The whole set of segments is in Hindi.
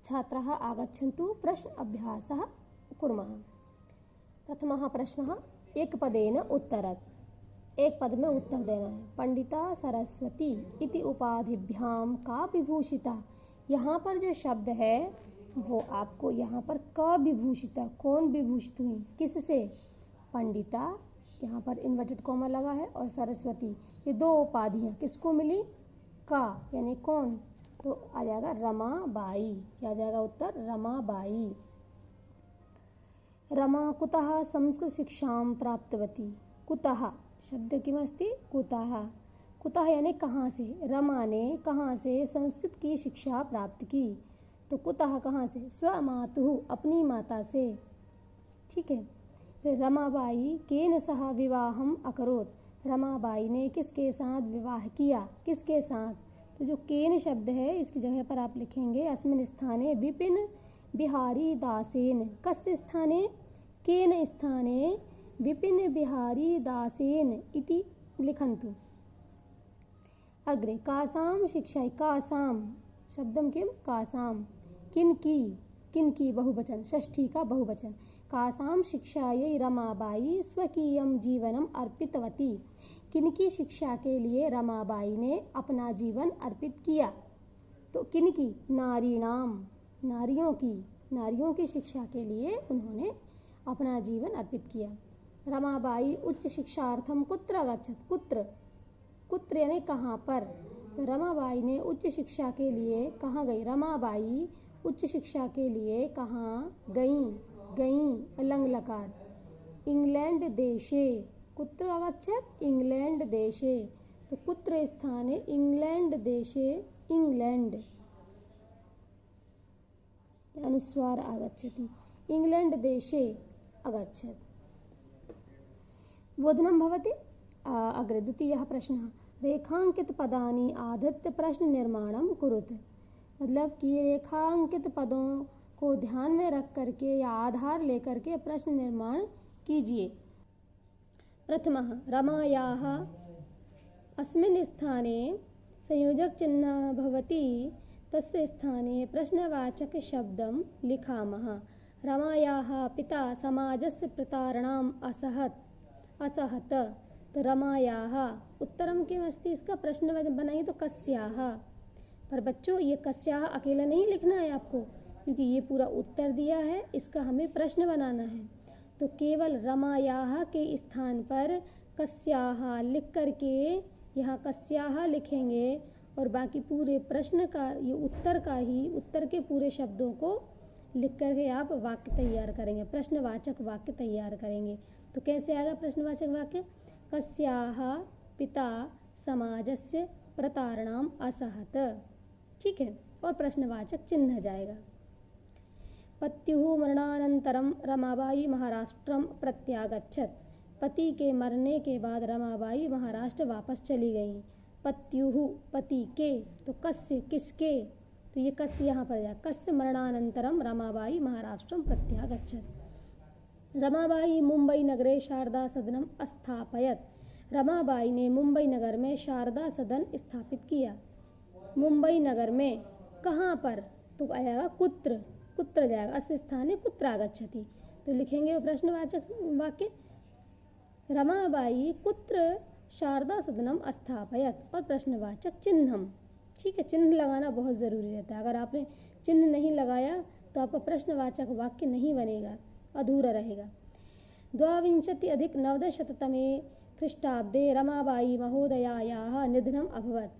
छात्राः आगच्छन्तु प्रश्न अभ्यासः कुर्मः। प्रथमः प्रश्नः एकपदेन उत्तरत्। एक पद में उत्तर देना है। पंडिता सरस्वती इति उपाधिभ्याम का विभूषिता। यहाँ पर जो शब्द है वो आपको यहाँ पर का विभूषिता, कौन विभूषित हुई, किससे? पंडिता, यहाँ पर इन्वर्टेड कॉमा लगा है, और सरस्वती, ये दो उपाधियाँ किसको मिली? का, यानी कौन? तो आ जाएगा रमाबाई। क्या आ जाएगा उत्तर? रमाबाई। रमा कुतः संस्कृत शिक्षां प्राप्तवती। कुतः शब्द किमस्ति? कुतः। कुतः यानी कहाँ से? रमा ने कहाँ से संस्कृत की शिक्षा प्राप्त की? तो कुतः कहाँ से? स्वमातुः, अपनी माता से। ठीक है। फिर रमाबाई केन सह विवाहम अकरोत्। रमाबाई ने किसके साथ विवाह किया? किसके साथ? तो जो केन शब्द है इसकी जगह पर आप लिखेंगे अस्मिन् स्थाने विपिन बिहारी दासेन। कस्य स्थाने? केन स्थाने विपिन बिहारी दासेन इति लिखन्तु। अग्रे कासां शिक्षायै। कासां शब्दं किं? कासां। किनकी? किनकी बहुवचन, षष्ठी का बहुवचन। कासां शिक्षायै रमाबाई स्वकीयं जीवनम अर्पितवती। किनकी शिक्षा के लिए रमाबाई ने अपना जीवन अर्पित किया? तो किनकी? नारीणाम, नारियों की। नारियों की शिक्षा के लिए उन्होंने अपना जीवन अर्पित किया। रमाबाई उच्च शिक्षार्थम कुत्र अगच्छत्। कुत्र, कुत्र यानी कहाँ पर? तो रमाबाई ने उच्च शिक्षा के लिए कहाँ गई? रमाबाई उच्च शिक्षा के लिए कहाँ गई? गई लंग लकार। इंग्लैंड देशे। कुत्र अगच्छत्? इंग्लैंड देशे। तो कुत्र स्थाने? इंग्लैंड देशे। इंग्लैंड अनुस्वार आगच्छति। इंग्लैंड देशे अगच्छत्। बोधनं भवति। अग्रे द्वितीयः प्रश्नः रेखांकित पदानि आधृत्य प्रश्न निर्माणं कुरुत। मतलब कि रेखांकित पदों को ध्यान में रख करके या आधार लेकर के प्रश्न निर्माण कीजिए। प्रथमः रमायाः अस्मिन् स्थाने संयोजक चिह्नः भवति, तस्य स्थाने प्रश्नवाचक शब्दं लिखामः। रमायाः पिता समाजस्य प्रतारणाम् असहत। तो रमायाः उत्तरम किमस्ति? इसका प्रश्न बनाइए तो कस्याः। पर बच्चों ये कस्याः अकेला नहीं लिखना है आपको, क्योंकि ये पूरा उत्तर दिया है, इसका हमें प्रश्न बनाना है। तो केवल रमायाः के स्थान पर कस्याः लिख करके यहाँ कस्याः लिखेंगे और बाकी पूरे प्रश्न का, ये उत्तर का ही, उत्तर के पूरे शब्दों को लिख करके आप वाक्य तैयार करेंगे, प्रश्नवाचक वाक्य तैयार करेंगे। तो कैसे आएगा प्रश्नवाचक वाक्य? कस्याः पिता समाजस्य प्रतारणाम् असहत। ठीक है। और प्रश्नवाचक चिन्ह जाएगा। पत्युः मरणानन्तरं रमाबाई महाराष्ट्रम प्रत्यागच्छत्। पति के मरने के बाद रमाबाई महाराष्ट्र वापस चली गईं। पत्युः पति के, तो कस्य किसके? तो ये कस्य यहाँ पर जाए। कस्य मरणानन्तरं रमाबाई महाराष्ट्रम प्रत्यागच्छत्। रमाबाई मुंबई नगरे शारदा सदनम अस्थापयत्। रमाबाई ने मुंबई नगर में शारदा सदन स्थापित किया। मुंबई नगर में कहाँ पर? तो आएगा कुत्र। कुत्र जाएगा, अस्य स्थाने कुत्र आगच्छति। तो लिखेंगे प्रश्नवाचक वाक्य रमाबाई कुत्र शारदा सदनम अस्थापयत् और प्रश्नवाचक चिन्हम। ठीक है, चिन्ह लगाना बहुत ज़रूरी रहता है। अगर आपने चिन्ह नहीं लगाया तो आपका प्रश्नवाचक वाक्य नहीं बनेगा, अधूरा रहेगा। 22+9 ख्रीष्टाब्दे रमाबाई महोदयायाः निधनम अभवत्।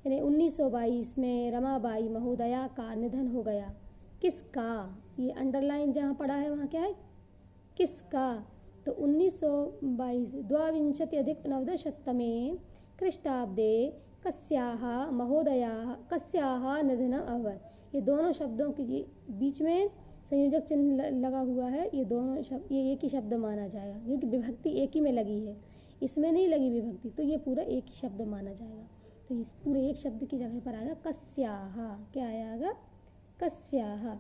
यानी 1922 में रमाबाई महोदया का निधन हो गया। किसका? ये अंडरलाइन जहाँ पड़ा है वहाँ क्या है? किसका? तो 1922 22+9 ख्रीष्टाब्दे कस्याः महोदयाः कस्याः निधनम अभवत्। ये दोनों शब्दों के बीच में संयोजक चिन्ह लगा हुआ है। ये दोनों शब्द ये एक ही शब्द माना जाएगा, क्योंकि विभक्ति एक ही में लगी है, इसमें नहीं लगी विभक्ति, तो ये पूरा एक ही शब्द माना जाएगा। तो इस पूरे एक शब्द की जगह पर आएगा कस्याः। क्या आएगा? कस्याः।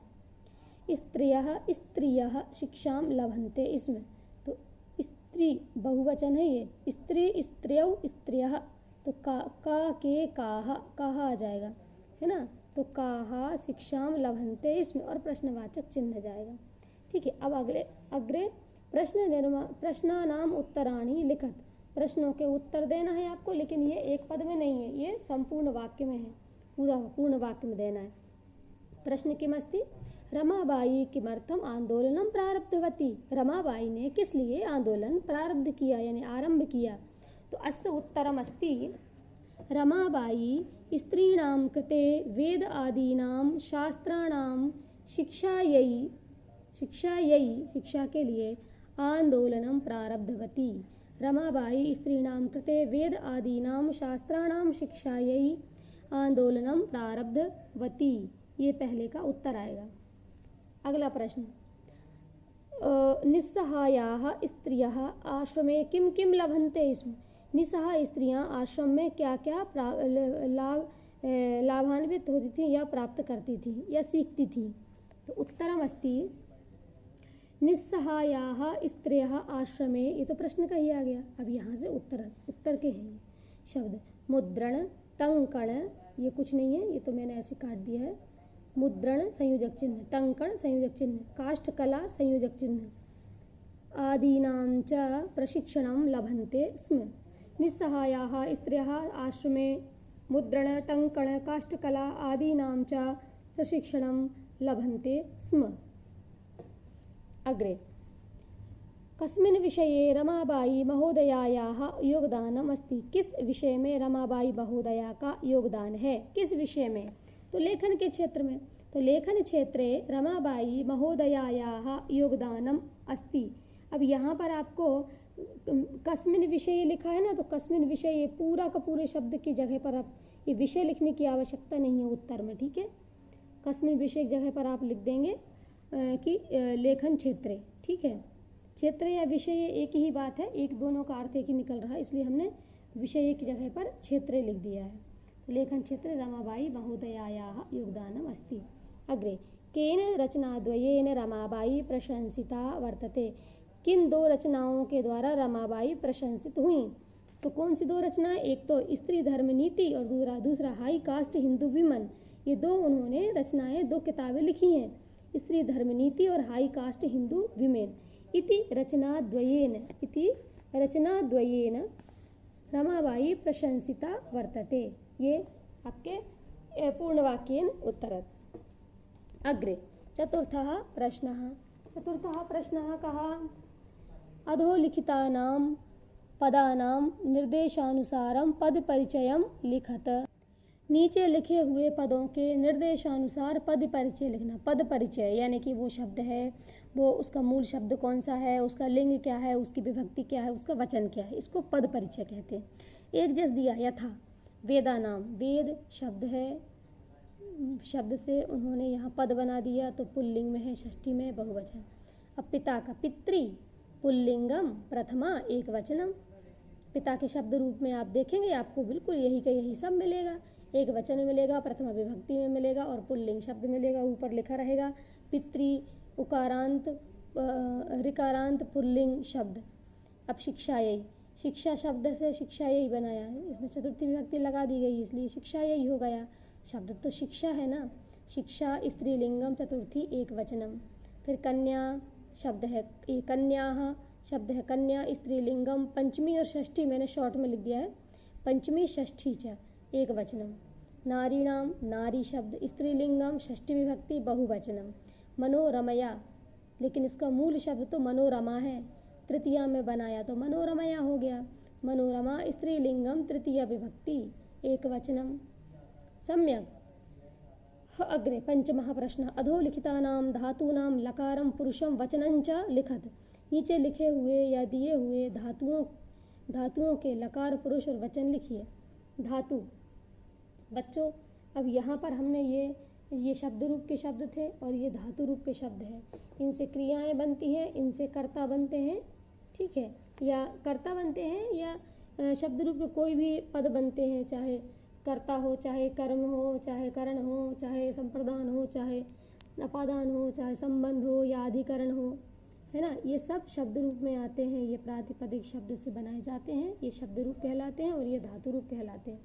स्त्रियः शिक्षां लभन्ते। इसमें तो स्त्री बहुवचन है, ये स्त्री स्त्रियौ स्त्रियः, तो का के काः आ जाएगा, है ना। तो काहा शिक्षाम लभन्ते इसमें और प्रश्नवाचक चिन्ह जाएगा। ठीक है, अब अग्रे प्रश्नानाम उत्तराणि लिखत, प्रश्नों के उत्तर देना है आपको, लेकिन ये एक पद में नहीं है, ये संपूर्ण वाक्य में है, पूर्ण वाक्य में देना है। प्रश्न किमस्ति, रमाबाई किमर्थम आंदोलनम प्रारब्धवती, रमाबाई ने किस लिए आंदोलन प्रारब्ध किया यानी आरंभ किया। तो अस्य उत्तरम अस्ति, रमाबाई स्त्रीणां कृते वेद आदीनां शास्त्राणां शिक्षा के लिए आंदोलनम प्रारब्धवती। रमाबाई स्त्रीणां कृते वेद आदीनां शास्त्राणां शिक्षायै आंदोलनम प्रारब्धवती, ये पहले का उत्तर आएगा। अगला प्रश्न, निस्सहायाः स्त्रियः आश्रमे किं किं लभन्ते स्म, निस्सहाय स्त्रियां आश्रम में क्या क्या लाभान्वित होती थी या प्राप्त करती थी या सीखती थी। तो उत्तरम अस्ति, निस्सहायाः स्त्रियः आश्रमे, ये तो प्रश्न का ही आ गया। अब यहाँ से उत्तर के हैं शब्द, मुद्रण, टंकण, ये कुछ नहीं है, ये तो मैंने ऐसे काट दिया है। मुद्रण संयोजक चिन्ह, टंकण संयोजक चिन्ह, काष्ठकला संयोजक चिन्ह, आदीनां च प्रशिक्षणं लभन्ते स्म। निस्सहायाः स्त्रियः आश्रमे मुद्रण, टंकण, काष्ठकला आदीनां च प्रशिक्षणं लभन्ते स्म। अग्रे, कस्मिन् विषये रमाबाई महोदयायाः योगदानम् अस्ति, किस विषय में रमाबाई महोदया का योगदान है, किस विषय में। तो लेखन के क्षेत्र में, तो लेखन क्षेत्रे रमाबाई महोदयायाः योगदानम् अस्ति। अब यहाँ पर आपको कस्मिन् विषय लिखा है ना, तो कस्मिन् विषय, ये पूरा का पूरे शब्द की जगह पर आप ये विषय लिखने की आवश्यकता नहीं है उत्तर में। ठीक है, कस्मिन् विषय की जगह पर आप लिख देंगे कि लेखन क्षेत्रे। ठीक है, क्षेत्र या विषय एक ही बात है, एक दोनों का अर्थ एक ही निकल रहा है, इसलिए हमने विषय की जगह पर क्षेत्र लिख दिया है। तो लेखन क्षेत्र रमाबाई महोदयायाः योगदानम् अस्ति। अग्रे, केन रचनाद्वयेन रमाबाई प्रशंसिता वर्तते, किन दो रचनाओं के द्वारा रमाबाई प्रशंसित हुई। तो कौन सी दो रचनाएं, एक तो स्त्री धर्म नीति और दूसरा हाई कास्ट हिंदू विमन, ये दो उन्होंने रचनाएं, दो किताबें लिखी हैं, स्त्री धर्म नीति और हाई कास्ट हिंदू विमेन। इति रचनाद्वयेन रमाबाई प्रशंसिता वर्तते, ये आपके पूर्णवाक्येन उत्तरत्। अग्रे, चतुर्थः प्रश्नः कः, अधोलिखितानां पदानां निर्देशानुसारं पद परिचयं लिखत, नीचे लिखे हुए पदों के निर्देशानुसार पद परिचय लिखना। पद परिचय यानी कि वो शब्द है, वो उसका मूल शब्द कौन सा है, उसका लिंग क्या है, उसकी विभक्ति क्या है, उसका वचन क्या है, इसको पद परिचय कहते हैं। एक जैसे दिया, यथा वेदानाम, वेद शब्द है, शब्द से उन्होंने यहाँ पद बना दिया, तो पुल्लिंग में है, षष्ठी में बहुवचन। अब पिता का, पितृ पुल्लिंगम प्रथमा एक वचनम, पिता के शब्द रूप में आप देखेंगे आपको बिल्कुल यही का यही सब मिलेगा, एक वचन में मिलेगा, प्रथमा विभक्ति में मिलेगा और पुल्लिंग शब्द मिलेगा, ऊपर लिखा रहेगा पितृ उकारांत ऋकारांत पुल्लिंग शब्द। अब शिक्षायै, शिक्षा शब्द से शिक्षायै बनाया है, इसमें चतुर्थी विभक्ति लगा दी गई, इसलिए शिक्षायै हो गया, शब्द तो शिक्षा है ना, शिक्षा स्त्रीलिंगम चतुर्थी एक वचनम। फिर कन्या शब्द है, कन्याः शब्द है, कन्या स्त्रीलिंगम पंचमी और षष्ठी मैंने शॉर्ट में लिख दिया है, पंचमी षष्ठी च एक वचनम। नारीणाम, नारी शब्द स्त्रीलिंगम षष्ठी विभक्ति बहुवचनम। मनोरमया, लेकिन इसका मूल शब्द तो मनोरमा है, तृतीया में बनाया तो मनोरमया हो गया, मनोरमा स्त्रीलिंगम तृतीया विभक्ति एक वचनम। सम्यक। अग्रे पंचमः प्रश्न, अधोलिखितानां धातूनां लकारं पुरुषं वचनं च लिखत, नीचे लिखे हुए या दिए हुए धातुओं के लकार पुरुष और वचन लिखिए। धातु बच्चों, अब यहाँ पर हमने ये शब्द रूप के शब्द थे और ये धातु रूप के शब्द हैं, इनसे क्रियाएं बनती हैं, इनसे कर्ता बनते हैं। ठीक है, या कर्ता बनते हैं या शब्द रूप के कोई भी पद बनते हैं, चाहे कर्ता हो, चाहे कर्म हो, चाहे करण हो, चाहे संप्रदान हो, चाहे अपादान हो, चाहे संबंध हो या अधिकरण हो, है ना, ये सब शब्द रूप में आते हैं, ये प्रातिपदिक शब्द से बनाए जाते हैं, ये शब्द रूप कहलाते हैं और ये धातु रूप कहलाते हैं।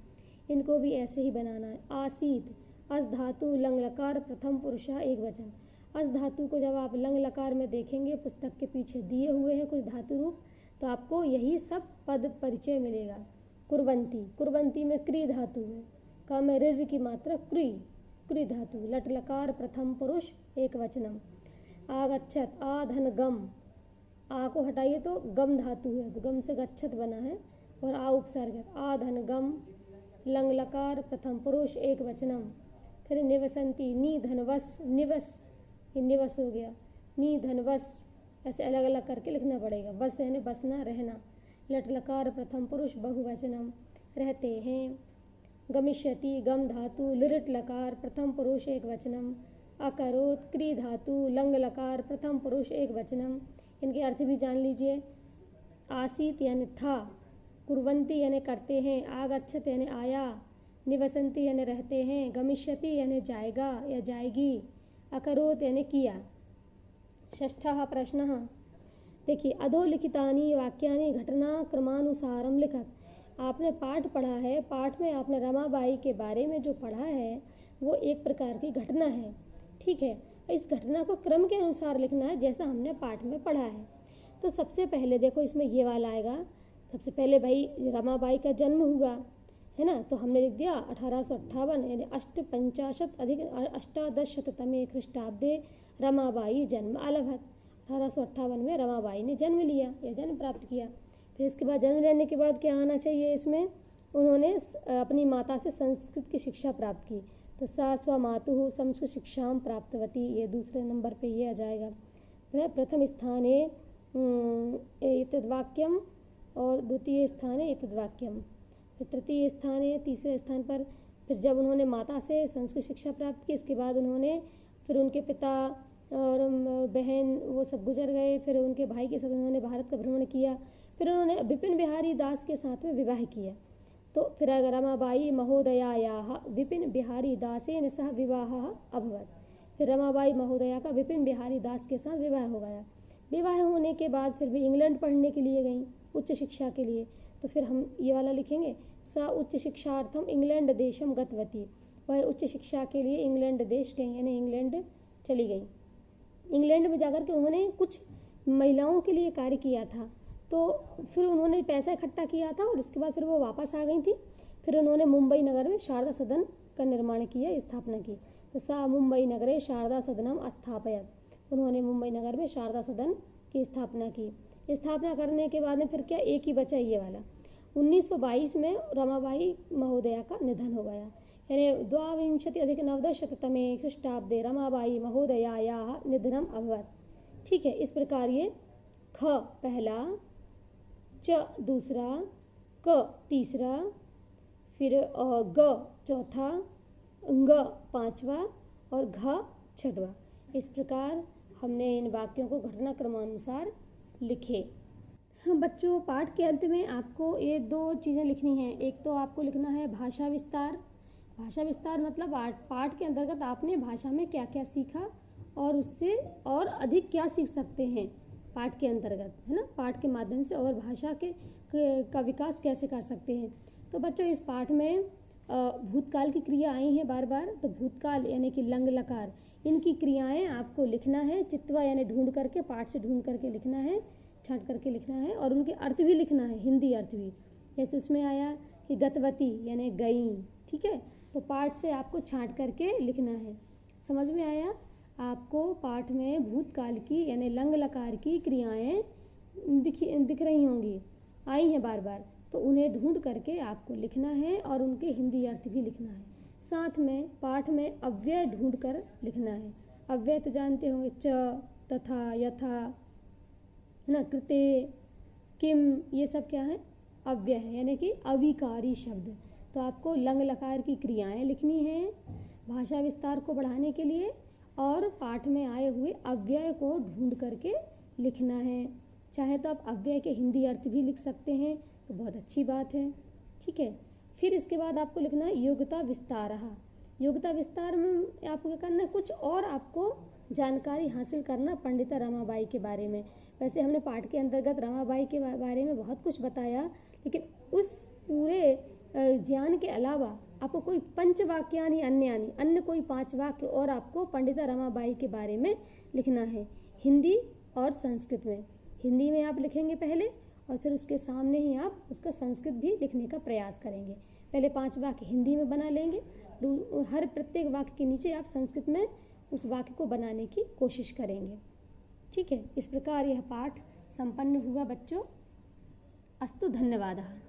इनको भी ऐसे ही बनाना है। आसीत, अस धातु लंग लकार प्रथम पुरुषः एक वचन। अस धातु को जब आप लंग लकार में देखेंगे, पुस्तक के पीछे दिए हुए हैं कुछ धातु रूप, तो आपको यही सब पद परिचय मिलेगा। कुर्वन्ती, कुर्वन्ती में क्री धातु है, का में ऋ की मात्रा क्री, क्री धातु। लट लकार प्रथम पुरुष एक वचनम। आगच्छत, आ धन गम, आ को हटाइए तो गम धातु है, तो गम से गच्छत बना है, और आ उपसर्ग है। आ धन गम लंग लकार प्रथम पुरुष एक वचनम। फिर निवसंती, नी धनवस, निवस, ये निवस हो गया, नी धनवस, ऐसे अलग अलग करके लिखना पड़ेगा। वस यानी बसना, रहना। लट लकार प्रथम पुरुष बहुवचनम, रहते हैं। गमिष्यति, गम धातु लिट लकार प्रथम पुरुष एक वचनम। अकरोत, क्री धातु लंग लकार प्रथम पुरुष एक वचनम। इनके अर्थ भी जान लीजिए। आसीत यानी था, कुर्वन्ती यानी करते हैं, आगच्छत यानी आया, निवसंती यानी रहते हैं, गमिष्यति यानी जाएगा या जाएगी, अकरोत यानी किया। षष्ठः प्रश्नः, देखिए अधोलिखितानि वाक्यानि घटना क्रमानुसारम लिखत। आपने पाठ पढ़ा है, पाठ में आपने रमाबाई के बारे में जो पढ़ा है वो एक प्रकार की घटना है, ठीक है। इस घटना को क्रम के अनुसार लिखना है जैसा हमने पाठ में पढ़ा है। तो सबसे पहले देखो इसमें ये वाला आएगा। सबसे पहले भाई रमाबाई का जन्म हुआ है ना, तो हमने लिख दिया 1858 यानी 850 अधिक 1800 ख्रीष्टाब्दे रमाबाई जन्म अलभत। 1858 में रमाबाई ने जन्म लिया या जन्म प्राप्त किया। फिर इसके बाद जन्म लेने के बाद क्या आना चाहिए इसमें, उन्होंने अपनी माता से संस्कृत की शिक्षा प्राप्त की, तो सा स्वमातुः संस्कृत शिक्षां प्राप्तवती, ये दूसरे नंबर पे ये आ जाएगा। प्रथम स्थाने एतद्वाक्यम और द्वितीय स्थाने एतद्वाक्यम। फिर तृतीय स्थाने, तीसरे स्थान पर फिर जब उन्होंने माता से संस्कृत शिक्षा प्राप्त की, इसके बाद उन्होंने फिर उनके पिता और बहन वो सब गुजर गए, फिर उनके भाई के साथ उन्होंने भारत का भ्रमण किया, फिर उन्होंने विपिन बिहारी दास के साथ में विवाह किया। तो फिर रमाबाई महोदयायाः विपिन बिहारी दासेन सह विवाहः अभवत्। फिर रमाबाई महोदया का विपिन बिहारी दास के साथ विवाह हो गया। विवाह होने के बाद फिर भी इंग्लैंड पढ़ने के लिए गई उच्च शिक्षा के लिए, तो फिर हम ये वाला लिखेंगे, सा उच्च शिक्षार्थम इंग्लैंड देशम गतवती। वह उच्च शिक्षा के लिए इंग्लैंड देश गई, यानी इंग्लैंड चली गई। इंग्लैंड में जाकर के उन्होंने कुछ महिलाओं के लिए कार्य किया था, तो फिर उन्होंने पैसा इकट्ठा किया था और उसके बाद फिर वो वापस आ गई थी। फिर उन्होंने मुंबई नगर में शारदा सदन का निर्माण किया, स्थापना की। तो सा मुंबई नगरे शारदा सदनम स्थापयत। उन्होंने मुंबई नगर में शारदा सदन की स्थापना की। स्थापना करने के बाद में फिर क्या, एक ही बचा ये वाला। 1922 में रमाबाई महोदया का निधन हो गया, यानी 22 अधिक 19 ख्रीष्टाब्दे रमाबाई महोदयायाः निधनम अभवत्। ठीक है, इस प्रकार ये ख पहला, च दूसरा, क तीसरा, फिर ग चौथा, ग पांचवा और घ छठवा। इस प्रकार हमने इन वाक्यों को घटना क्रमानुसार लिखे। बच्चों, पाठ के अंत में आपको ये दो चीज़ें लिखनी हैं। एक तो आपको लिखना है भाषा विस्तार। भाषा विस्तार मतलब पाठ के अंतर्गत आपने भाषा में क्या क्या सीखा और उससे और अधिक क्या सीख सकते हैं पाठ के अंतर्गत, है ना। पाठ के माध्यम से और भाषा का विकास कैसे कर सकते हैं। तो बच्चों, इस पाठ में भूतकाल की क्रिया आई हैं बार बार। तो भूतकाल यानी कि लंग लकार, इनकी क्रियाएं आपको लिखना है। चित्वा यानी ढूंढ करके, पाठ से ढूंढ करके लिखना है, छांट करके लिखना है, और उनके अर्थ भी लिखना है, हिंदी अर्थ भी। जैसे उसमें आया कि गतवती यानी गई, ठीक है। तो पाठ से आपको छांट करके लिखना है। समझ में आया? आपको पाठ में भूतकाल की यानी लंग लकार की क्रियाएं दिख रही होंगी, आई हैं बार बार, तो उन्हें ढूंढ करके आपको लिखना है और उनके हिंदी अर्थ भी लिखना है। साथ में पाठ में अव्यय ढूंढ कर लिखना है। अव्यय तो जानते होंगे, च, तथा, यथा, है ना, कृते, किम, ये सब क्या है, अव्यय है, यानी कि अविकारी शब्द। तो आपको लंग लकार की क्रियाएं लिखनी हैं भाषा विस्तार को बढ़ाने के लिए, और पाठ में आए हुए अव्यय को ढूंढ करके लिखना है। चाहे तो आप अव्यय के हिंदी अर्थ भी लिख सकते हैं, तो बहुत अच्छी बात है, ठीक है। फिर इसके बाद आपको लिखना है योग्यता विस्तारः। योग्यता विस्तार में आपको क्या करना है, कुछ और आपको जानकारी हासिल करना पंडिता रमाबाई के बारे में। वैसे हमने पाठ के अंतर्गत रमाबाई के बारे में बहुत कुछ बताया, लेकिन उस पूरे ज्ञान के अलावा आपको कोई पंचवाक्यानि अन्यानि, अन्य कोई 5 वाक्य और आपको पंडिता रमाबाई के बारे में लिखना है, हिंदी और संस्कृत में। हिंदी में आप लिखेंगे पहले और फिर उसके सामने ही आप उसका संस्कृत भी लिखने का प्रयास करेंगे। पहले 5 वाक्य हिंदी में बना लेंगे, हर प्रत्येक वाक्य के नीचे आप संस्कृत में उस वाक्य को बनाने की कोशिश करेंगे। ठीक है, इस प्रकार यह पाठ संपन्न हुआ बच्चों। अस्तु, धन्यवादः।